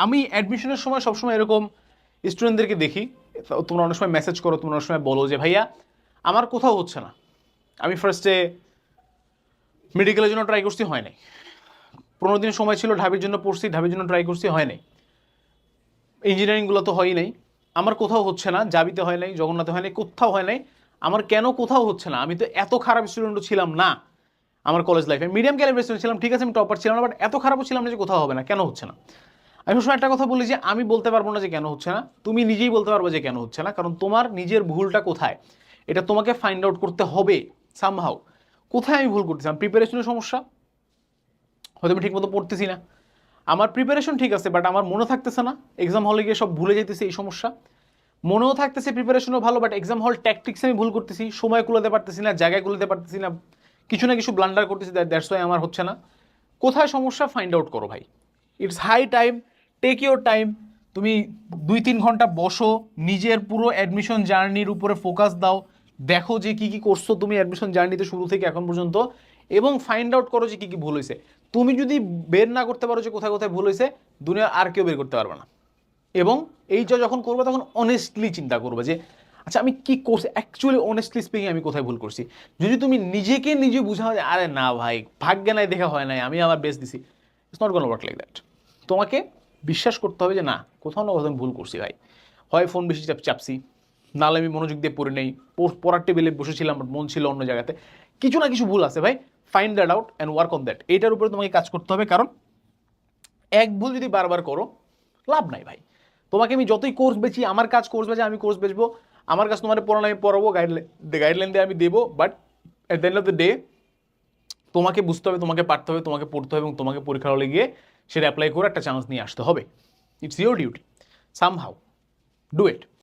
আমি অ্যাডমিশনের সময় সবসময় এরকম স্টুডেন্টদেরকে দেখি, তোমরা অনেক সময় মেসেজ করো, তোমরা অনেক সময় বলো যে ভাইয়া আমার কোথাও হচ্ছে না। আমি ফার্স্টে মেডিকেলের জন্য ট্রাই করছি, হয় নাই। 15 দিন সময় ছিল, ঢাবির জন্য পড়ছি, ঢাবির জন্য ট্রাই করছি, হয় নাই। ইঞ্জিনিয়ারিংগুলো তো হয়ই নাই। আমার কোথাও হচ্ছে না, জাবিতে হয় নাই, জগন্নাথে হয় নাই, কোথাও হয় নাই। আমার কেন কোথাও হচ্ছে না? আমি তো এত খারাপ স্টুডেন্টও ছিলাম না আমার কলেজ লাইফে। মিডিয়াম ক্যালিবার স্টুডেন্ট ছিলাম, ঠিক আছে, আমি টপার ছিলাম না, বাট এত খারাপও ছিলাম না যে কোথাও হবে না। কেন হচ্ছে না? আমি সবসময় একটা কথা বলি যে আমি বলতে পারবো না যে কেন হচ্ছে না, তুমি নিজেই বলতে পারবো যে কেন হচ্ছে না, কারণ তোমার নিজের ভুলটা কোথায় এটা তোমাকে ফাইন্ড আউট করতে হবে সামহাউ। কোথায় আমি ভুল করতেছি? আমার প্রিপারেশনের সমস্যা, হয়তো আমি ঠিকমতো পড়তেছি না। আমার প্রিপারেশন ঠিক আছে, বাট আমার মনে থাকতেছে না, এক্সাম হলে গিয়ে সব ভুলে যেতেছি, এই সমস্যা। মনেও থাকতেছে, প্রিপারেশনও ভালো, বাট এক্সাম হল ট্যাকটিক্স আমি ভুল করতেছি, সময় কুলাতে পারতেছি না, জায়গায় কুলাতে পারতেছি না, কিছু না কিছু ব্লান্ডার করতেছি, দ্যাটস ওয়াই আমার হচ্ছে না। কোথায় সমস্যা ফাইন্ড আউট করো ভাই। It's high time, take your time. তুমি 2-3 ঘন্টা বসো, নিজের পুরো অ্যাডমিশন জার্নির উপরে ফোকাস দাও, দেখো যে কি কি করছো তুমি অ্যাডমিশন জার্নিতে শুরু থেকে এখন পর্যন্ত, এবং ফাইন্ড আউট করো যে কি কি ভুল হয়েছে। তুমি যদি বের না করতে পারো যে কোথায় কোথায় ভুল হয়েছে, দুনিয়ার আর কেউ বের করতে পারবে না। এবং এইটা যখন করবে তখন অনেস্টলি চিন্তা করবে যে আচ্ছা আমি কি করছি, অ্যাকচুয়ালি অনেস্টলি স্পিকিং আমি কোথায় ভুল করছি। যদি তুমি নিজেকে নিজে বুঝাও যে আরে না ভাই ভাগ্যে নাই দেখা হয় নাই, আমি আমার বেস্ট দিছি, it's not gonna work like that. তোমাকে বিশ্বাস করতে হবে যে না, কোথাও না কোথাও আমি ভুল করছি ভাই। হয় ফোন বেশি চাপছি, নাহলে আমি মনোযোগ দিয়ে পড়ে নেই, পড়ার টেবিলে বসেছিলাম বাট মন ছিল অন্য জায়গাতে, কিছু না কিছু ভুল আছে ভাই। Find that out and work on that. এইটার উপরে তোমাকে কাজ করতে হবে, কারণ এক ভুল যদি বারবার করো লাভ নাই ভাই। তোমাকে আমি যতই কোর্স বেচি, আমার কাজ কোর্স বেচে, আমি কোর্স বেচবো, আমার কাছে তোমার পড়ানো আমি পড়াবো, গাইডলাইন দিয়ে আমি দেবো, but at the end of the day তোমাকে বুঝতে হবে, তোমাকে পারতে হবে, তোমাকে পড়তে হবে, এবং তোমাকে পরীক্ষা হলে গিয়ে সেটা অ্যাপ্লাই করে একটা চান্স নিয়ে আসতে হবে। It's your duty, somehow do it.